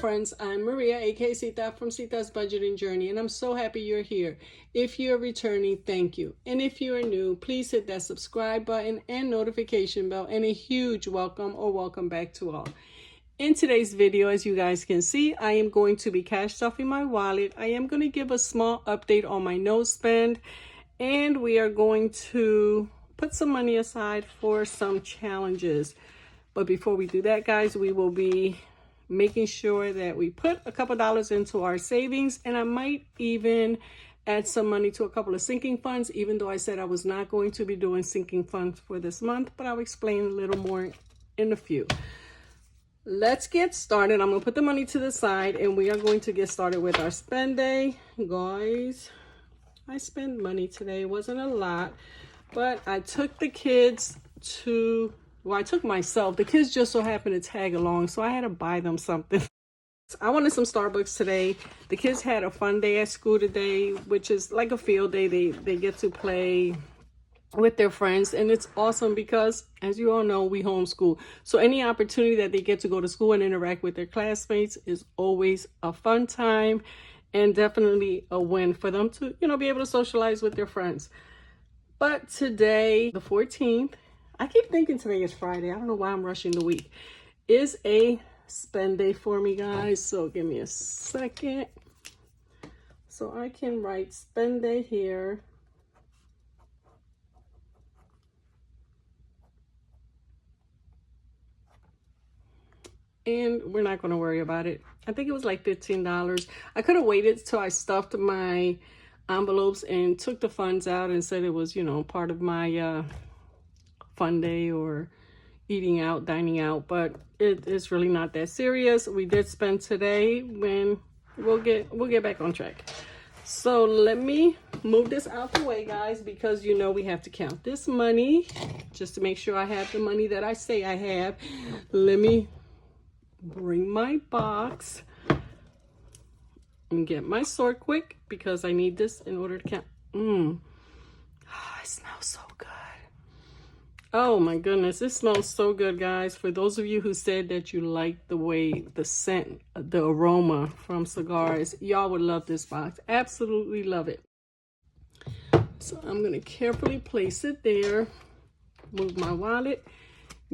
friends, I'm Maria, aka Sita from Sita's Budgeting Journey, and I'm so happy you're here. If you're returning, thank you. And if you are new, please hit that subscribe button and notification bell, and a huge welcome or welcome back to all. In today's video, as you guys can see, I am going to be cash stuffing my wallet. I am going to give a small update on my no spend, and we are going to put some money aside for some challenges. But before we do that, guys, we will be making sure that we put a couple dollars into our savings, and I might even add some money to a couple of sinking funds, even though I said I was not going to be doing sinking funds for this month, but I'll explain a little more in a few. Let's get started. I'm going to put the money to the side, and we are going to get started with our spend day. Guys, I spent money today. It wasn't a lot, but I took the kids to... Well, I took myself. The kids just so happened to tag along, so I had to buy them something. I wanted some Starbucks today. The kids had a fun day at school today, which is like a field day. They get to play with their friends, and it's awesome because, as you all know, we homeschool. So any opportunity that they get to go to school and interact with their classmates is always a fun time, and definitely a win for them to, be able to socialize with their friends. But today, the 14th, I keep thinking today is Friday. I don't know why I'm rushing the week. Is a spend day for me, guys. So give me a second. So I can write spend day here. And we're not going to worry about it. I think it was like $15. I could have waited till I stuffed my envelopes and took the funds out and said it was, part of my... fun day or eating out, dining out, but it is really not that serious. We did spend today, when we'll get back on track. So let me move this out the way, guys, because we have to count this money just to make sure I have the money that I say I have. Let me bring my box and get my sort quick because I need this in order to count. It smells so good. Oh my goodness, it smells so good, guys. For those of you who said that you like the way the scent, the aroma from cigars, y'all would love this box. Absolutely love it. So I'm going to carefully place it there. Move my wallet.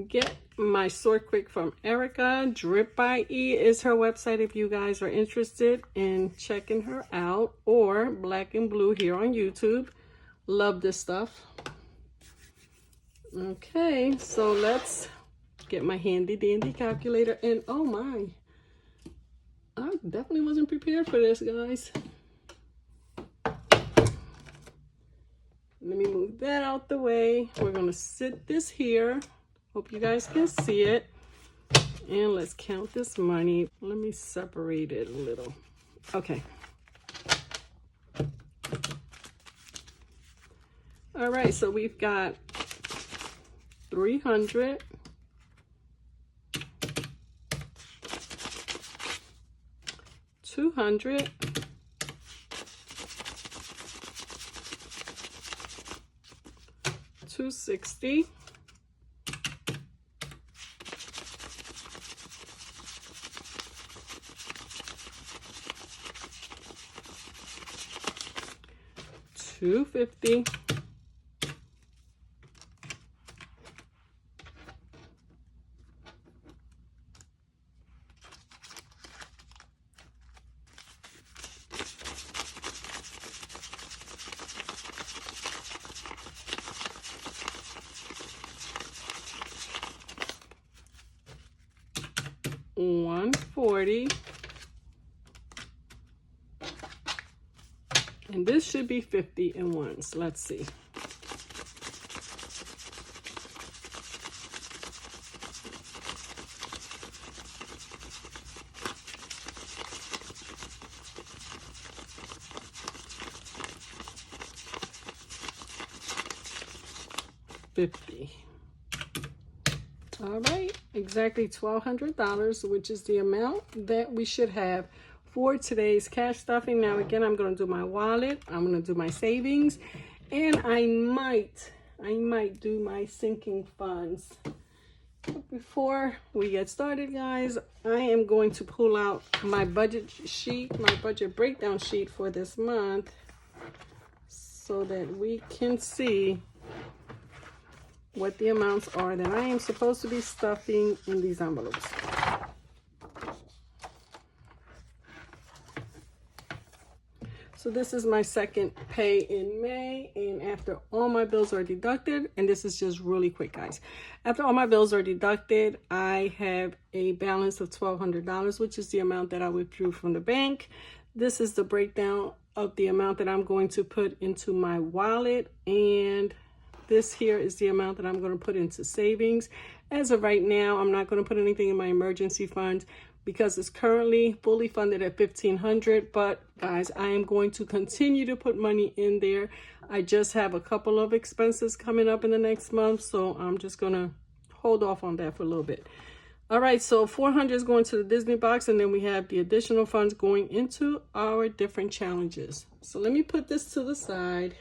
Get my sort quick from Erica. Drip by E is her website if you guys are interested in checking her out. Or Black and Blue here on YouTube. Love this stuff. Okay, so let's get my handy dandy calculator, and oh my, I definitely wasn't prepared for this, guys. Let me move that out the way. We're gonna sit this here. Hope you guys can see it. And let's count this money. Let me separate it a little. Okay. All right, so we've got 300, 200, 260, 250, 140, and this should be 50 in ones. Let's see. $50. All right, exactly $1,200, which is the amount that we should have for today's cash stuffing. Now, again, I'm going to do my wallet. I'm going to do my savings, and I might do my sinking funds Before we get started, guys, I am going to pull out my budget sheet, my budget breakdown sheet for this month, so that we can see what the amounts are that I am supposed to be stuffing in these envelopes. So this is my second pay in May, and after all my bills are deducted, and this is just really quick, guys. After all my bills are deducted, I have a balance of $1,200, which is the amount that I withdrew from the bank. This is the breakdown of the amount that I'm going to put into my wallet, and this here is the amount that I'm going to put into savings. As of right now, I'm not going to put anything in my emergency fund because it's currently fully funded at $1,500. But guys, I am going to continue to put money in there. I just have a couple of expenses coming up in the next month, so I'm just going to hold off on that for a little bit. All right, so $400 is going to the Disney box, and then we have the additional funds going into our different challenges. So let me put this to the side.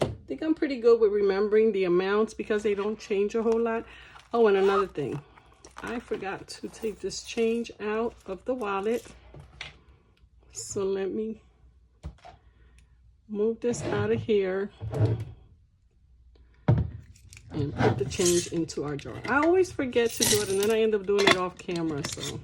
I think I'm pretty good with remembering the amounts because they don't change a whole lot. Oh, and another thing, I forgot to take this change out of the wallet. So let me move this out of here and put the change into our jar. I always forget to do it, and then I end up doing it off camera. So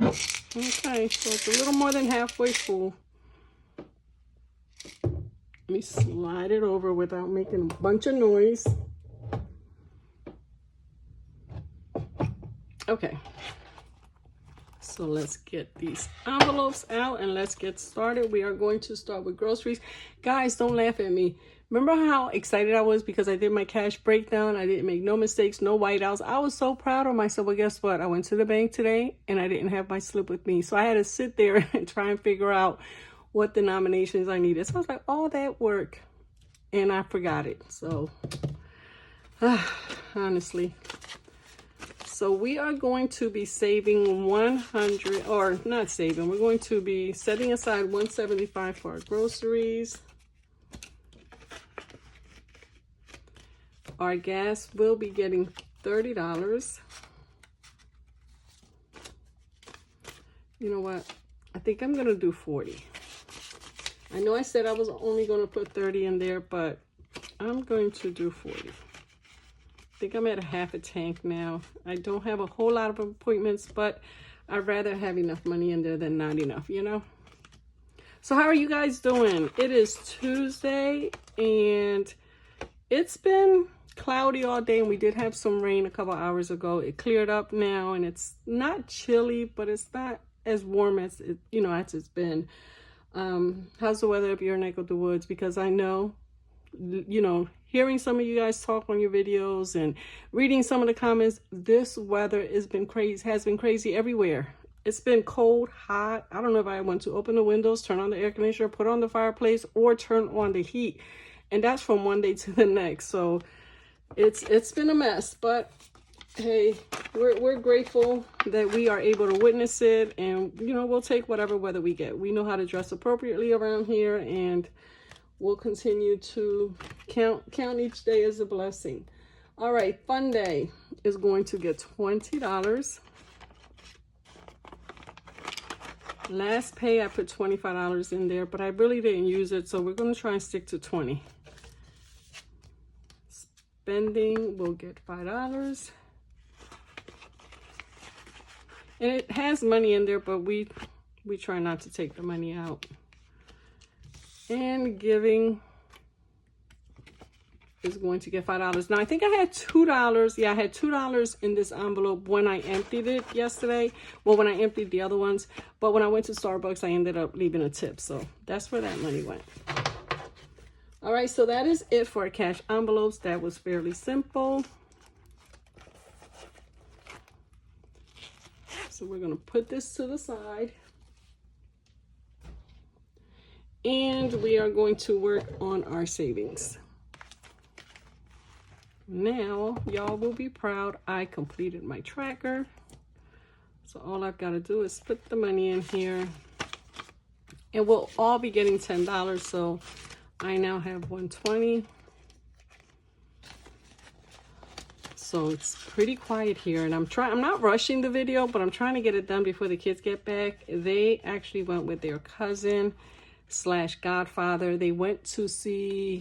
okay, so it's a little more than halfway full. Let me slide it over without making a bunch of noise. Okay, so let's get these envelopes out and let's get started. We are going to start with groceries. Guys, don't laugh at me. Remember how excited I was because I did my cash breakdown? I didn't make no mistakes, no whiteouts. I was so proud of myself. Well, guess what? I went to the bank today and I didn't have my slip with me. So I had to sit there and try and figure out what denominations I needed. So I was like, all that work, and I forgot it. So honestly, so we are going to be saving 100, or not saving, we're going to be setting aside $175 for our groceries. Our gas will be getting $30. You know what? I think I'm gonna do 40. I know I said I was only going to put 30 in there, but I'm going to do 40. I think I'm at a half a tank now. I don't have a whole lot of appointments, but I'd rather have enough money in there than not enough, you know? So how are you guys doing? It is Tuesday, and it's been cloudy all day, and we did have some rain a couple hours ago. It cleared up now, and it's not chilly, but it's not as warm as it, you know, as it's been. How's the weather up your neck of the woods? Because I know, you know, hearing some of you guys talk on your videos and reading some of the comments, this weather has been crazy everywhere. It's been cold, hot. I don't know if I want to open the windows, turn on the air conditioner, put on the fireplace, or turn on the heat. And that's from one day to the next. So it's been a mess, but hey, we're grateful that we are able to witness it, and you know, we'll take whatever weather we get. We know how to dress appropriately around here, and we'll continue to count each day as a blessing. All right, Fun Day is going to get $20. Last pay I put $25 in there, but I really didn't use it, so we're going to try and stick to 20. Spending will get $5. And it has money in there, but we try not to take the money out. And giving is going to get $5. Now, I think I had $2. Yeah, I had $2 in this envelope when I emptied it yesterday. Well, when I emptied the other ones. But when I went to Starbucks, I ended up leaving a tip. So that's where that money went. All right, so that is it for cash envelopes. That was fairly simple. So we're going to put this to the side. And we are going to work on our savings. Now, y'all will be proud. I completed my tracker. So all I've got to do is put the money in here. And we'll all be getting $10. So I now have $120. So it's pretty quiet here, and I'm not rushing the video, but I'm trying to get it done before the kids get back. They actually went with their cousin / godfather. They went to see,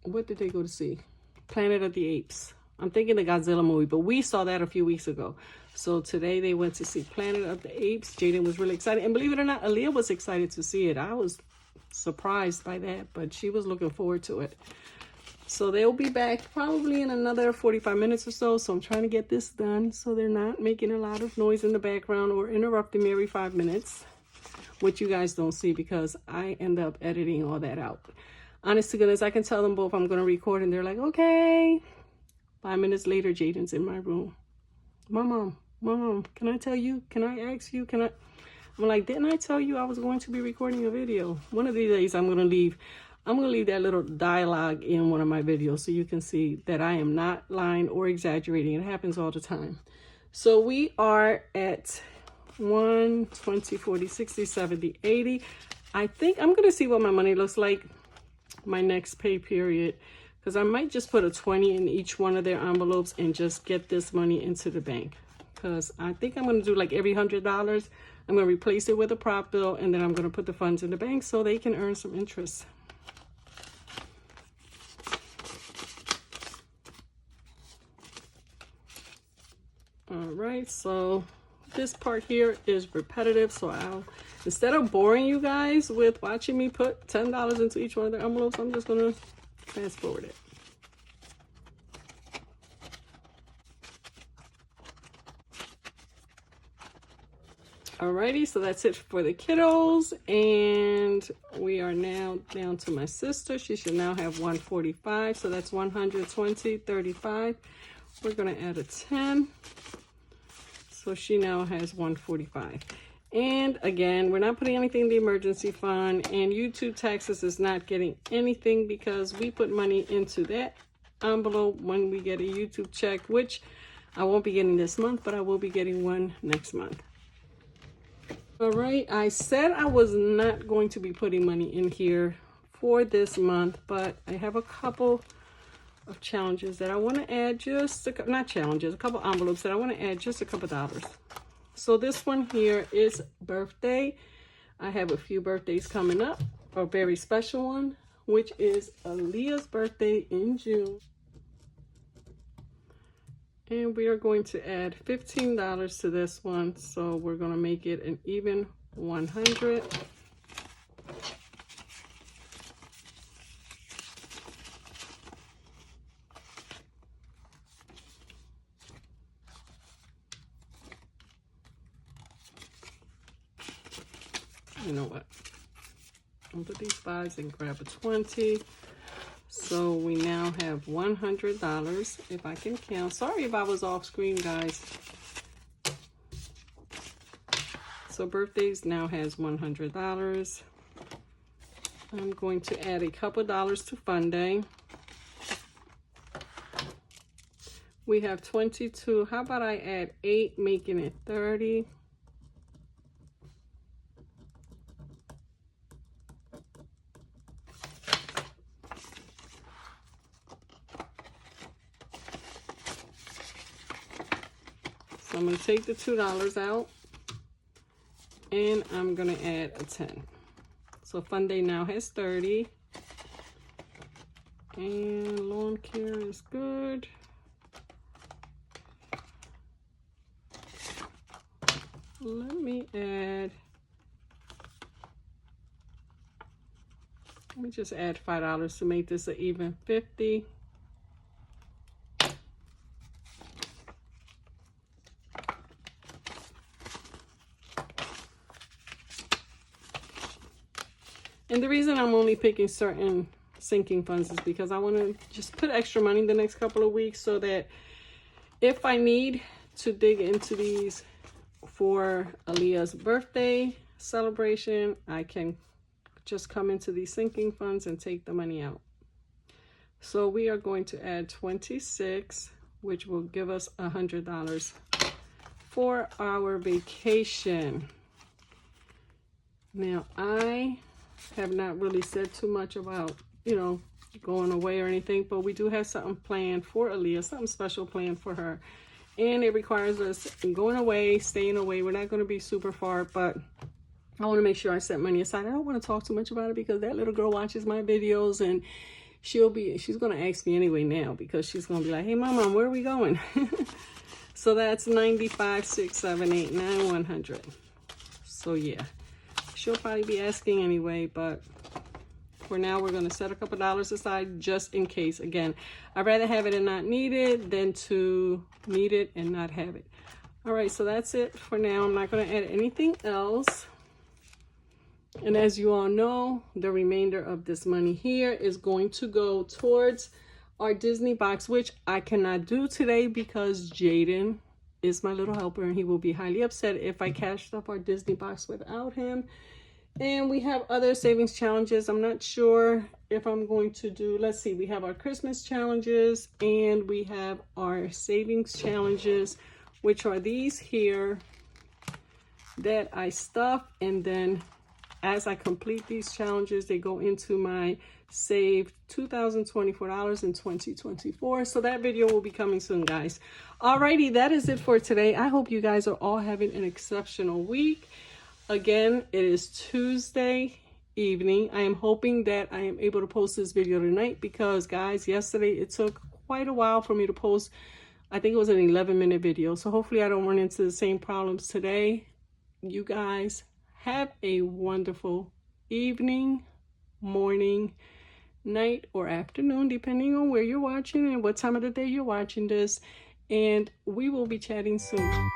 what did they go to see? Planet of the Apes. I'm thinking the Godzilla movie, but we saw that a few weeks ago. So today they went to see Planet of the Apes. Jaden was really excited, and believe it or not, Aaliyah was excited to see it. I was surprised by that, but she was looking forward to it. So they'll be back probably in another 45 minutes or so. So I'm trying to get this done so they're not making a lot of noise in the background or interrupting me every 5 minutes, which you guys don't see because I end up editing all that out. Honest to goodness, I can tell them both I'm going to record and they're like, okay. 5 minutes later, Jaden's in my room. Mom, can I tell you? Can I ask you? I'm like, didn't I tell you I was going to be recording a video? One of these days I'm going to leave that little dialogue in one of my videos so you can see that I am not lying or exaggerating. It happens all the time. So we are at 1, 20, 40, 60, 70, 80. I think I'm going to see what my money looks like my next pay period, because I might just put a 20 in each one of their envelopes and just get this money into the bank. Because I think I'm going to do like every $100, I'm going to replace it with a prop bill, and then I'm going to put the funds in the bank so they can earn some interest. All right, so this part here is repetitive, so instead of boring you guys with watching me put $10 into each one of their envelopes, I'm just going to fast forward it. Alrighty, so that's it for the kiddos, and we are now down to my sister. She should now have 145, so that's 120, 35. We're going to add a 10. So she now has 145. And again, we're not putting anything in the emergency fund, and YouTube taxes is not getting anything because we put money into that envelope when we get a YouTube check, which I won't be getting this month, but I will be getting one next month. All right, I said I was not going to be putting money in here for this month, but I have a couple of challenges that I want to add, a couple envelopes that I want to add just a couple dollars. So this one here is birthday. I have a few birthdays coming up, a very special one, which is Aaliyah's birthday in June. And we are going to add $15 to this one, so we're going to make it an even 100. You know what? I'll put these 5s and grab a 20. So we now have $100, if I can count. Sorry if I was off screen, guys. So birthdays now has $100. I'm going to add a couple dollars to Fun Day. We have 22. How about I add 8, making it 30? So I'm going to take the $2 out, and I'm going to add a 10. So Fun Day now has 30. And lawn care is good. Let me just add $5 to make this an even 50. And the reason I'm only picking certain sinking funds is because I want to just put extra money in the next couple of weeks so that if I need to dig into these for Aaliyah's birthday celebration, I can just come into these sinking funds and take the money out. So we are going to add 26, which will give us $100 for our vacation. Now, I have not really said too much about, going away or anything, but we do have something planned for Aaliyah, something special planned for her. And it requires us going away, staying away. We're not going to be super far, but I want to make sure I set money aside. I don't want to talk too much about it because that little girl watches my videos, and she's going to ask me anyway now, because she's going to be like, hey, Mom, where are we going? So that's 95, 6, 7, 8, 9, 100. So yeah, she'll probably be asking anyway, but for now, we're going to set a couple dollars aside just in case. Again, I'd rather have it and not need it than to need it and not have it. All right, so that's it for now. I'm not going to add anything else. And as you all know, the remainder of this money here is going to go towards our Disney box, which I cannot do today because Jaden is my little helper, and he will be highly upset if I cashed up our Disney box without him. And we have other savings challenges. I'm not sure if I'm going to do, let's see, we have our Christmas challenges and we have our savings challenges, which are these here that I stuff, and then as I complete these challenges, they go into my saved $2,024 in 2024. So that video will be coming soon, guys. Alrighty, that is it for today. I hope you guys are all having an exceptional week. Again, it is Tuesday evening. I am hoping that I am able to post this video tonight because, guys, yesterday it took quite a while for me to post. I think it was an 11-minute video. So hopefully I don't run into the same problems today. You guys have a wonderful evening, morning, night, or afternoon, depending on where you're watching and what time of the day you're watching this. And we will be chatting soon.